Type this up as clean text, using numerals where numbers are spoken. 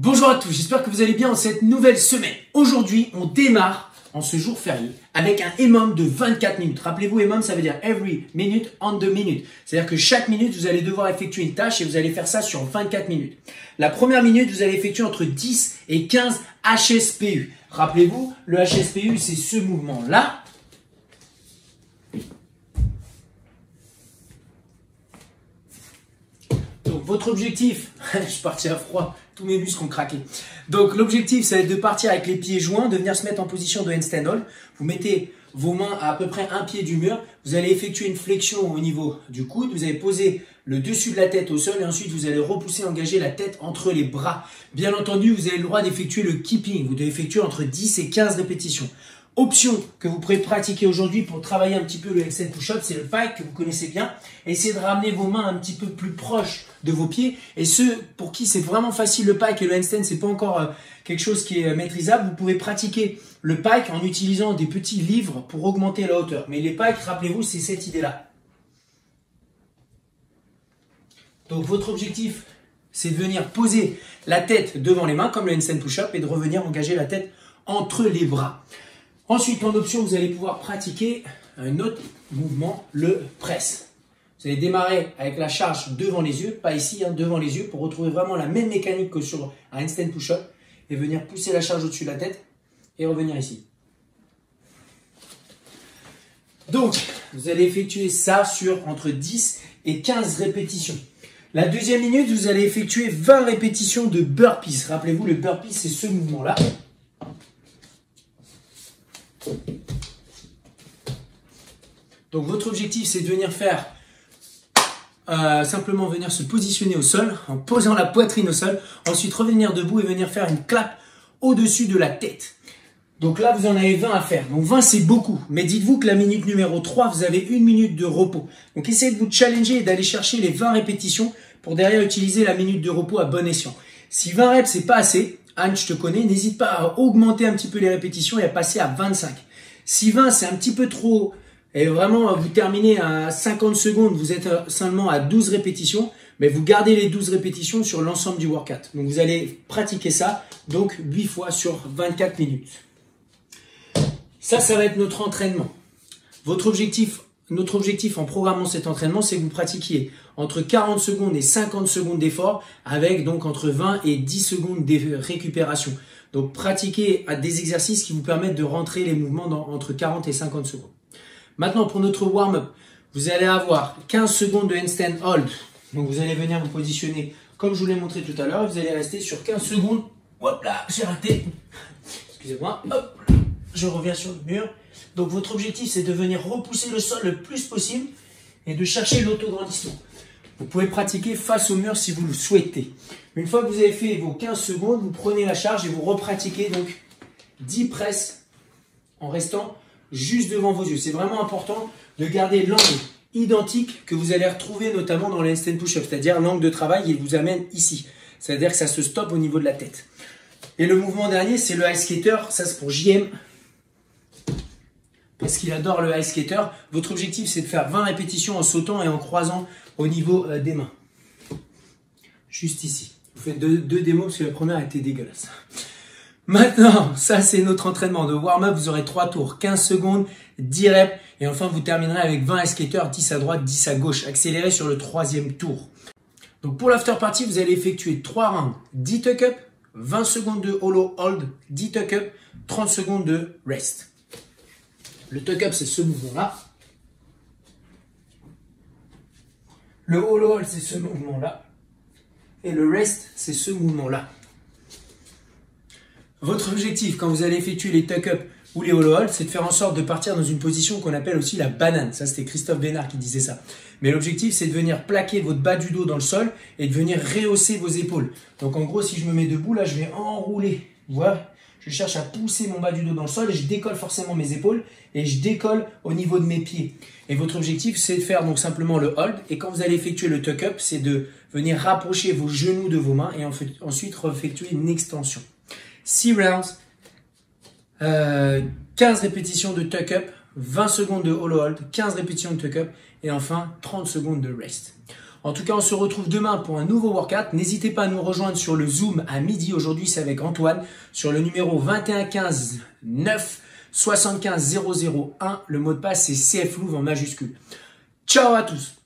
Bonjour à tous, j'espère que vous allez bien en cette nouvelle semaine. Aujourd'hui, on démarre en ce jour férié avec un EMOM de 24 minutes. Rappelez-vous, EMOM, ça veut dire every minute on the minute. C'est-à-dire que chaque minute, vous allez devoir effectuer une tâche et vous allez faire ça sur 24 minutes. La première minute, vous allez effectuer entre 10 et 15 HSPU. Rappelez-vous, le HSPU, c'est ce mouvement-là. Donc, votre objectif, je suis parti à froid, tous mes muscles ont craqué. Donc, l'objectif, c'est de partir avec les pieds joints, de venir se mettre en position de handstand hold. Vous mettez vos mains à peu près un pied du mur. Vous allez effectuer une flexion au niveau du coude. Vous allez poser le dessus de la tête au sol et ensuite, vous allez repousser, engager la tête entre les bras. Bien entendu, vous avez le droit d'effectuer le keeping. Vous devez effectuer entre 10 et 15 répétitions. Option que vous pouvez pratiquer aujourd'hui pour travailler un petit peu le handstand push-up, c'est le pike que vous connaissez bien. Essayez de ramener vos mains un petit peu plus proches de vos pieds. Et ceux pour qui c'est vraiment facile le pike et le handstand, c'est pas encore quelque chose qui est maîtrisable, vous pouvez pratiquer le pike en utilisant des petits livres pour augmenter la hauteur. Mais les pikes, rappelez-vous, c'est cette idée-là. Donc votre objectif, c'est de venir poser la tête devant les mains comme le handstand push-up et de revenir engager la tête entre les bras. Ensuite, en option, vous allez pouvoir pratiquer un autre mouvement, le press. Vous allez démarrer avec la charge devant les yeux, pas ici, devant les yeux, pour retrouver vraiment la même mécanique que sur un handstand push-up et venir pousser la charge au-dessus de la tête et revenir ici. Donc, vous allez effectuer ça sur entre 10 et 15 répétitions. La deuxième minute, vous allez effectuer 20 répétitions de burpees. Rappelez-vous, le burpee, c'est ce mouvement-là. Donc votre objectif, c'est de venir faire simplement venir se positionner au sol en posant la poitrine au sol, ensuite revenir debout et venir faire une clap au-dessus de la tête. Donc là, vous en avez 20 à faire. Donc 20, c'est beaucoup. Mais dites-vous que la minute numéro 3, vous avez une minute de repos. Donc essayez de vous challenger et d'aller chercher les 20 répétitions pour derrière utiliser la minute de repos à bon escient. Si 20 reps, c'est pas assez, Anne, je te connais, n'hésite pas à augmenter un petit peu les répétitions et à passer à 25. Si 20, c'est un petit peu trop, et vraiment vous terminez à 50 secondes, vous êtes seulement à 12 répétitions, mais vous gardez les 12 répétitions sur l'ensemble du workout. Donc vous allez pratiquer ça, donc 8 fois sur 24 minutes. Ça va être notre entraînement. Notre objectif en programmant cet entraînement, c'est que vous pratiquiez entre 40 secondes et 50 secondes d'effort avec donc entre 20 et 10 secondes de récupération. Donc pratiquez à des exercices qui vous permettent de rentrer les mouvements entre 40 et 50 secondes. Maintenant pour notre warm-up, vous allez avoir 15 secondes de handstand hold. Donc vous allez venir vous positionner comme je vous l'ai montré tout à l'heure. Vous allez rester sur 15 secondes. Hop là, j'ai raté. Excusez-moi. Hop, je reviens sur le mur. Donc votre objectif, c'est de venir repousser le sol le plus possible et de chercher l'autograndissement. Vous pouvez pratiquer face au mur si vous le souhaitez. Une fois que vous avez fait vos 15 secondes, vous prenez la charge et vous repratiquez donc 10 presses en restant juste devant vos yeux. C'est vraiment important de garder l'angle identique que vous allez retrouver notamment dans les handstand push-up, c'est-à-dire l'angle de travail, il vous amène ici. C'est-à-dire que ça se stoppe au niveau de la tête. Et le mouvement dernier, c'est le ice skater. Ça, c'est pour JM. Parce qu'il adore le ice skater. Votre objectif, c'est de faire 20 répétitions en sautant et en croisant au niveau des mains. Juste ici. Vous faites deux démos parce que la première était dégueulasse. Maintenant, ça c'est notre entraînement de warm-up. Vous aurez 3 tours, 15 secondes, 10 reps. Et enfin, vous terminerez avec 20 ice skaters, 10 à droite, 10 à gauche. Accélérez sur le 3e tour. Donc pour l'after party, vous allez effectuer 3 rounds, 10 tuck-up, 20 secondes de hollow hold, 10 tuck-up, 30 secondes de rest. Le tuck-up, c'est ce mouvement-là. Le hollow hold, c'est ce mouvement-là. Et le rest, c'est ce mouvement-là. Votre objectif, quand vous allez effectuer les tuck-up ou les hollow hold, c'est de faire en sorte de partir dans une position qu'on appelle aussi la banane. Ça, c'était Christophe Bénard qui disait ça. Mais l'objectif, c'est de venir plaquer votre bas du dos dans le sol et de venir rehausser vos épaules. Donc, en gros, si je me mets debout, là, je vais enrouler. Vous voyez ? Je cherche à pousser mon bas du dos dans le sol et je décolle forcément mes épaules et je décolle au niveau de mes pieds. Et votre objectif, c'est de faire donc simplement le hold. Et quand vous allez effectuer le tuck-up, c'est de venir rapprocher vos genoux de vos mains et ensuite effectuer une extension. 6 rounds, 15 répétitions de tuck-up, 20 secondes de hollow hold, 15 répétitions de tuck-up et enfin 30 secondes de rest. En tout cas, on se retrouve demain pour un nouveau workout. N'hésitez pas à nous rejoindre sur le Zoom à midi. Aujourd'hui, c'est avec Antoine sur le numéro 21 15 9 75 001. Le mot de passe, c'est CFLOUV en majuscule. Ciao à tous!